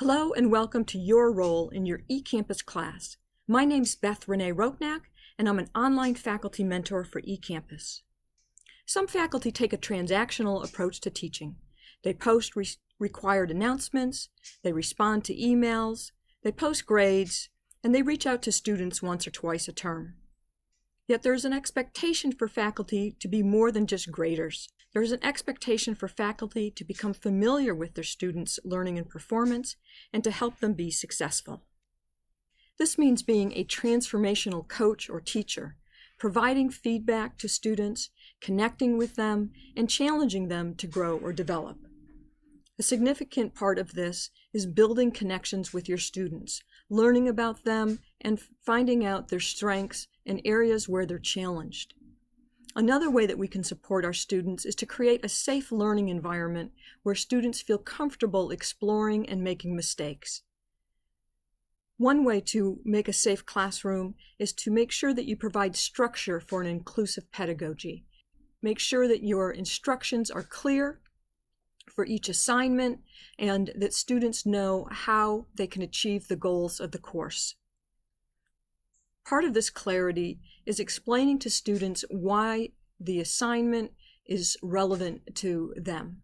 Hello and welcome to your role in your eCampus class. My name's Beth Rene Roepnack, and I'm an online faculty mentor for eCampus. Some faculty take a transactional approach to teaching. They post required announcements, they respond to emails, they post grades, and they reach out to students once or twice a term. Yet there's an expectation for faculty to be more than just graders. There's an expectation for faculty to become familiar with their students' learning and performance and to help them be successful. This means being a transformational coach or teacher, providing feedback to students, connecting with them, and challenging them to grow or develop. A significant part of this is building connections with your students, learning about them, and finding out their strengths and areas where they're challenged. Another way that we can support our students is to create a safe learning environment where students feel comfortable exploring and making mistakes. One way to make a safe classroom is to make sure that you provide structure for an inclusive pedagogy. Make sure that your instructions are clear for each assignment and that students know how they can achieve the goals of the course. Part of this clarity is explaining to students why the assignment is relevant to them.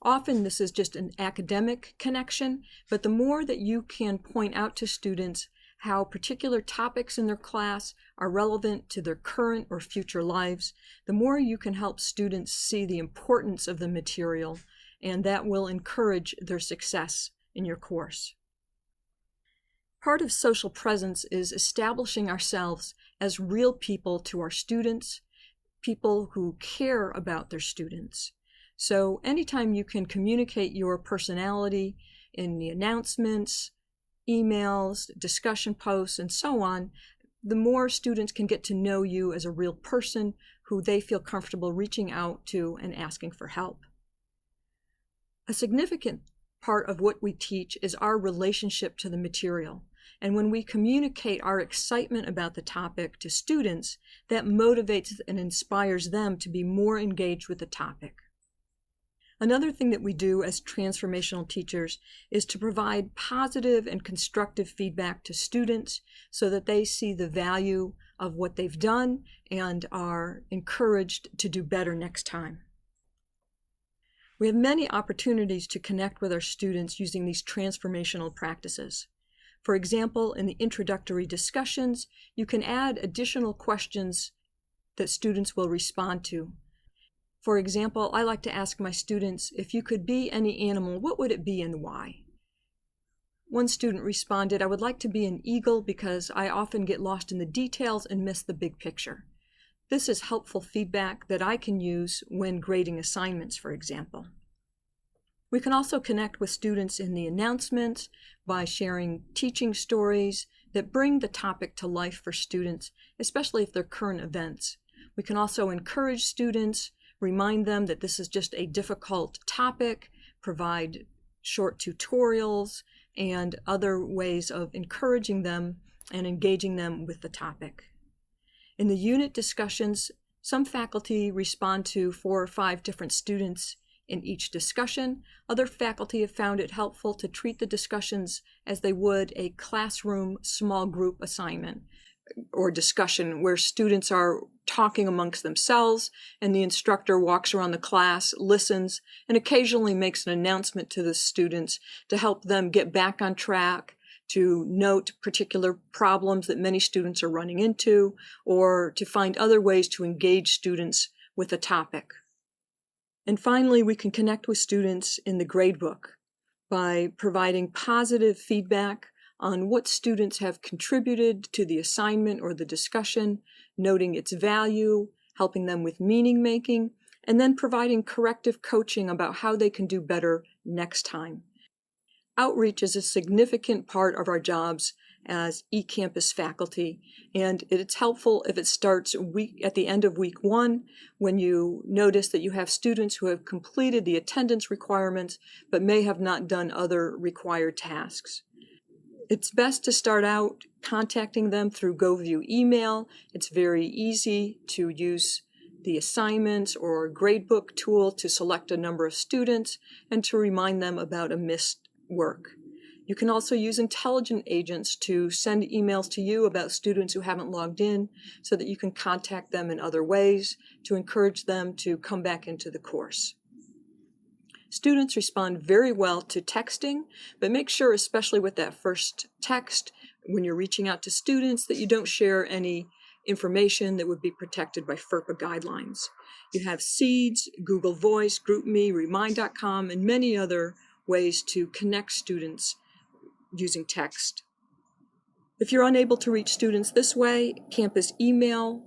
Often this is just an academic connection, but the more that you can point out to students how particular topics in their class are relevant to their current or future lives, the more you can help students see the importance of the material, and that will encourage their success in your course. Part of social presence is establishing ourselves as real people to our students, people who care about their students. So anytime you can communicate your personality in the announcements, emails, discussion posts, and so on, the more students can get to know you as a real person who they feel comfortable reaching out to and asking for help. A significant part of what we teach is our relationship to the material. And when we communicate our excitement about the topic to students, that motivates and inspires them to be more engaged with the topic. Another thing that we do as transformational teachers is to provide positive and constructive feedback to students so that they see the value of what they've done and are encouraged to do better next time. We have many opportunities to connect with our students using these transformational practices. For example, in the introductory discussions, you can add additional questions that students will respond to. For example, I like to ask my students, if you could be any animal, what would it be and why? One student responded, I would like to be an eagle because I often get lost in the details and miss the big picture. This is helpful feedback that I can use when grading assignments, for example. We can also connect with students in the announcements by sharing teaching stories that bring the topic to life for students, especially if they're current events. We can also encourage students, remind them that this is just a difficult topic, provide short tutorials, and other ways of encouraging them and engaging them with the topic. In the unit discussions, some faculty respond to 4 or 5 different students in each discussion. Other faculty have found it helpful to treat the discussions as they would a classroom small group assignment or discussion where students are talking amongst themselves and the instructor walks around the class, listens, and occasionally makes an announcement to the students to help them get back on track, to note particular problems that many students are running into, or to find other ways to engage students with a topic. And finally, we can connect with students in the gradebook by providing positive feedback on what students have contributed to the assignment or the discussion, noting its value, helping them with meaning making, and then providing corrective coaching about how they can do better next time. Outreach is a significant part of our jobs as eCampus faculty, and it's helpful if it starts at the end of week 1 when you notice that you have students who have completed the attendance requirements but may have not done other required tasks. It's best to start out contacting them through GoView email. It's very easy to use the assignments or gradebook tool to select a number of students and to remind them about a missed work. You can also use intelligent agents to send emails to you about students who haven't logged in so that you can contact them in other ways to encourage them to come back into the course. Students respond very well to texting, but make sure, especially with that first text, when you're reaching out to students, that you don't share any information that would be protected by FERPA guidelines. You have Seeds, Google Voice, GroupMe, Remind.com, and many other ways to connect students using text. If you're unable to reach students this way, campus email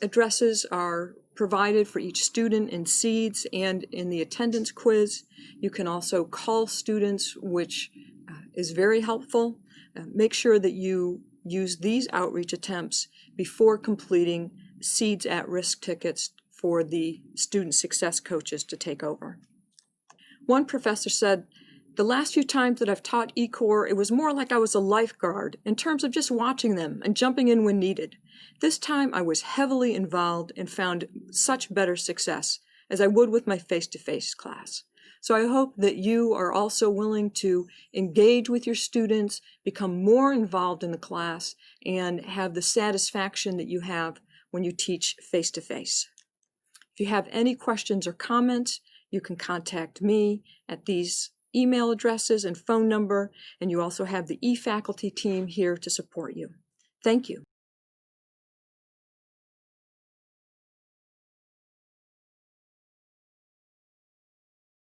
addresses are provided for each student in Seeds and in the attendance quiz. You can also call students, which is very helpful. Make sure that you use these outreach attempts before completing Seeds at-risk tickets for the student success coaches to take over. One professor said, "The last few times that I've taught eCore, it was more like I was a lifeguard in terms of just watching them and jumping in when needed. This time I was heavily involved and found such better success as I would with my face-to-face class." So I hope that you are also willing to engage with your students, become more involved in the class, and have the satisfaction that you have when you teach face-to-face. If you have any questions or comments, you can contact me at these email addresses and phone number, and you also have the eFaculty team here to support you. Thank you.